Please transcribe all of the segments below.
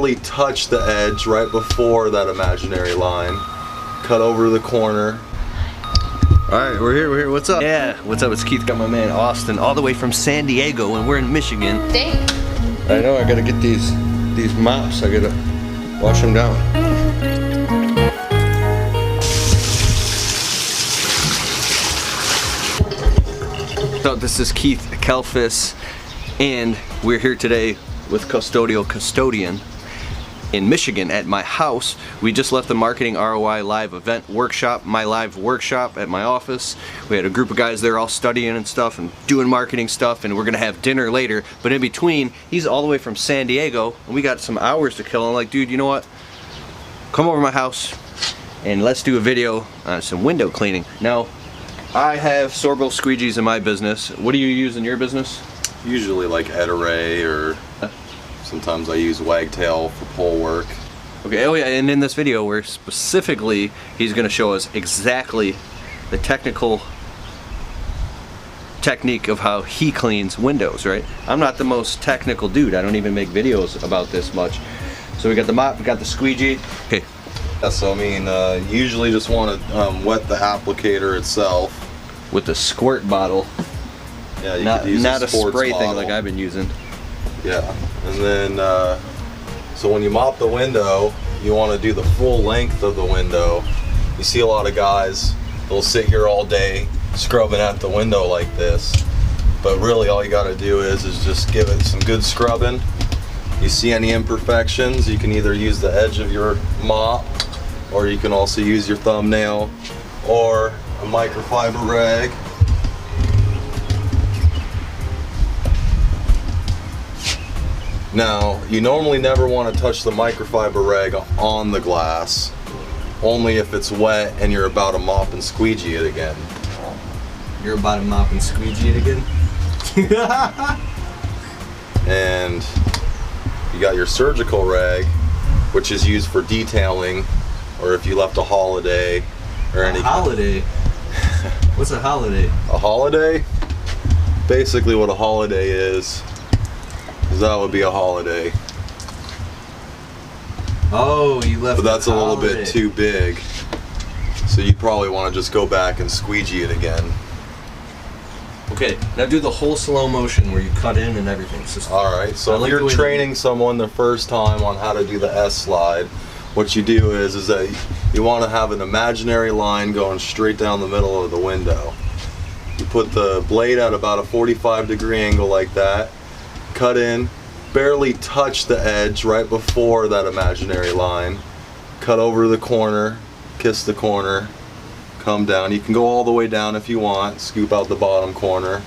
barely touch the edge right before that imaginary line. Cut over the corner. Alright, we're here. What's up? Yeah, what's up? It's Keith, got my man Austin, all the way from San Diego, and we're in Michigan. Dang. I know, I gotta get these mops, I gotta wash them down. So this is Keith Kelfis, and we're here today with Custodial Custodian in Michigan at my house. We just left the Marketing ROI live event workshop, my live workshop at my office. We had a group of guys there all studying and stuff and doing marketing stuff, and we're gonna have dinner later. But in between, he's all the way from San Diego, and we got some hours to kill. And I'm like, dude, you know what? Come over to my house and let's do a video on some window cleaning. Now, I have Sorbo squeegees in my business. What do you use in your business? Usually like Ed-Ray, or sometimes I use Wagtail for pole work. Okay, oh yeah, and in this video where specifically he's going to show us exactly the technique of how he cleans windows, right? I'm not the most technical dude. I don't even make videos about this much. So we got the mop, we got the squeegee. Okay. Yeah, so I mean, you usually just want to wet the applicator itself. With the squirt bottle. Yeah, you could use not a spray bottle. thing like I've been using. Yeah, and then, so when you mop the window, you want to do the full length of the window. You see a lot of guys, they'll sit here all day scrubbing at the window like this. But really all you got to do is just give it some good scrubbing. You see any imperfections, you can either use the edge of your mop, or you can also use your thumbnail, or a microfiber rag. Now, you normally never want to touch the microfiber rag on the glass, only if it's wet and you're about to mop and squeegee it again. You're about to mop and squeegee it again? And you got your surgical rag, which is used for detailing, or if you left a holiday or any holiday? What's a holiday? A holiday? Basically what a holiday is that would be a holiday. Oh, you left. But that's a little bit too big. So you probably want to just go back and squeegee it again. Okay, now do the whole slow motion where you cut in and everything. Alright, so if you're training someone the first time on how to do the S slide, what you do is that you want to have an imaginary line going straight down the middle of the window. You put the blade at about a 45-degree angle like that, cut in, barely touch the edge right before that imaginary line, cut over the corner, kiss the corner, come down. You can go all the way down if you want, scoop out the bottom corner,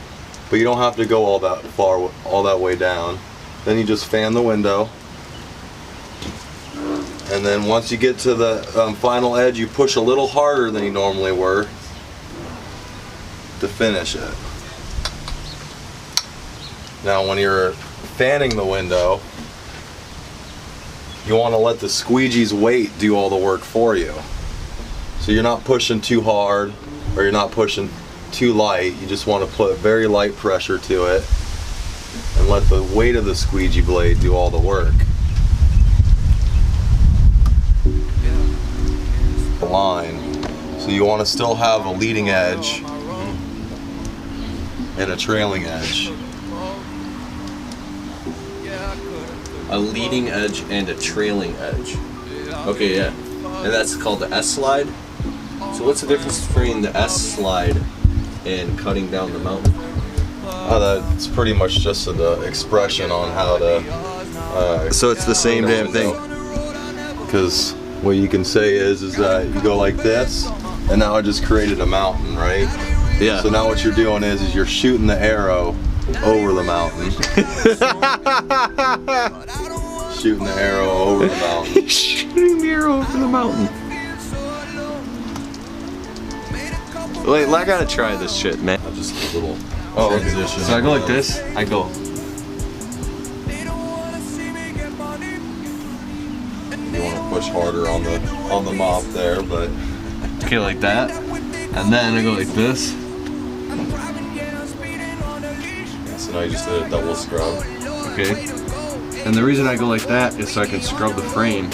but you don't have to go all that far, all that way down. Then you just fan the window, and then once you get to the final edge, you push a little harder than you normally were to finish it. Now when you're fanning the window, you want to let the squeegee's weight do all the work for you. So you're not pushing too hard, or you're not pushing too light. You just want to put very light pressure to it and let the weight of the squeegee blade do all the work. The line. So you want to still have a leading edge and a trailing edge. A leading edge and a trailing edge. Okay, yeah. And that's called the S slide. So what's the difference between the S slide and cutting down the mountain? That's pretty much just the expression on how to... so it's the same damn thing. Because what you can say is that you go like this, and now I just created a mountain, right? Yeah. So now what you're doing is you're shooting the arrow over the mountain. Shooting the arrow over the mountain. Shooting the arrow over the mountain. Wait, I gotta try this shit, man. Just a little transition. So I go like this, I go. You want to push harder on the mop there, but okay, like that, and then I go like this. So now you just did a double scrub. Okay. And the reason I go like that is so I can scrub the frame.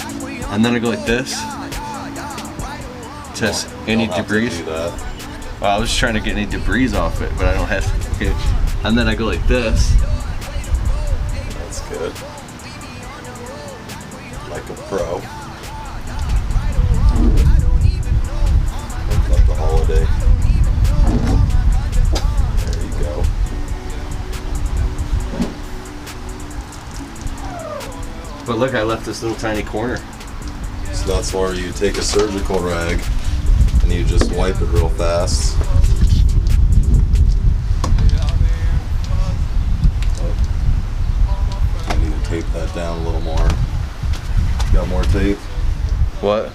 And then I go like this. Test any debris. Well, I was just trying to get any debris off it, but I don't have to. Okay. And then I go like this. That's good. Like a pro. Like the holiday. There you go. But look, I left this little tiny corner. So that's where you take a surgical rag and you just wipe it real fast. I need to tape that down a little more. Got more tape? What?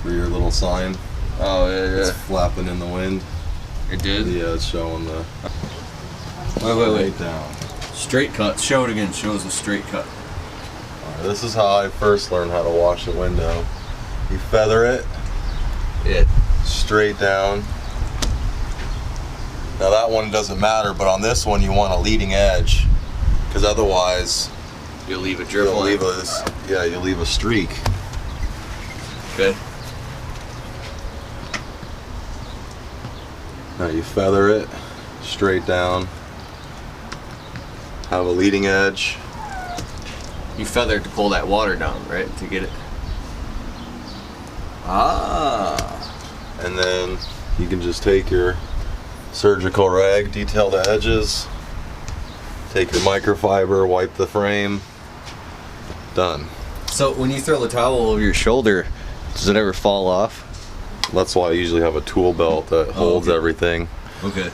For your little sign. Oh, yeah, It's flapping in the wind. It did? Yeah, it's showing the... Wait. Down. Straight cut. Show it again. Shows a straight cut. This is how I first learned how to wash a window. You feather it. Yeah. Straight down. Now that one doesn't matter, but on this one you want a leading edge, because otherwise You'll leave a drip line. You'll leave a streak. Okay. Now you feather it straight down. Have a leading edge. You feather to pull that water down, right? To get it. Ah. And then you can just take your surgical rag, detail the edges, take your microfiber, wipe the frame. Done. So when you throw the towel over your shoulder, does it ever fall off? That's why I usually have a tool belt that holds okay. everything. Okay.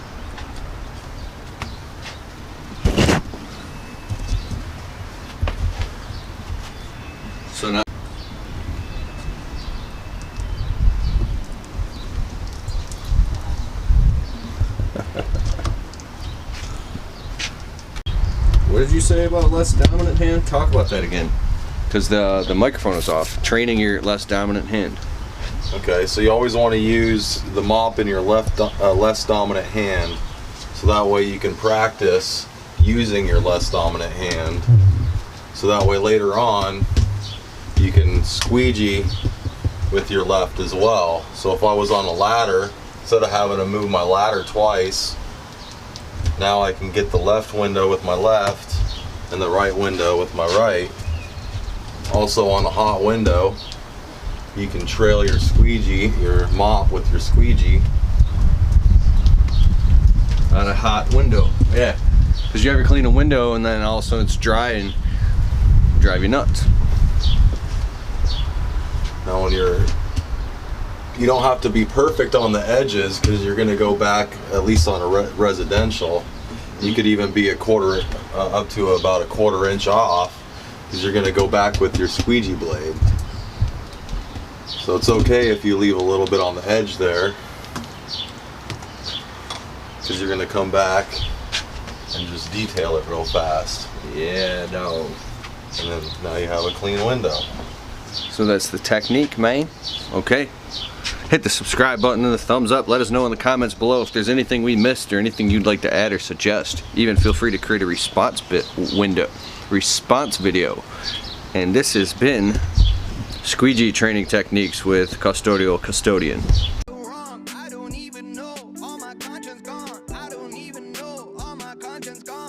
So now what did you say about less dominant hand? Talk about that again. Because the microphone was off. Training your less dominant hand. Okay, so you always want to use the mop in your less dominant hand, so that way you can practice using your less dominant hand. So that way later on you can squeegee with your left as well. So if I was on a ladder, instead of having to move my ladder twice, now I can get the left window with my left and the right window with my right. Also on a hot window, you can trail your squeegee, your mop with your squeegee. On a hot window. Yeah. Because you ever clean a window and then all of a sudden it's dry and drive you nuts. Now when you don't have to be perfect on the edges, because you're going to go back, at least on a residential, you could even be a quarter, up to about a 1/4 inch off, because you're going to go back with your squeegee blade. So it's okay if you leave a little bit on the edge there, because you're going to come back and just detail it real fast. Yeah, no. And then now you have a clean window. So that's the technique, man. Okay. Hit the subscribe button and the thumbs up. Let us know in the comments below if there's anything we missed or anything you'd like to add or suggest. Even feel free to create a response video. And this has been Squeegee Training Techniques with Custodial Custodian.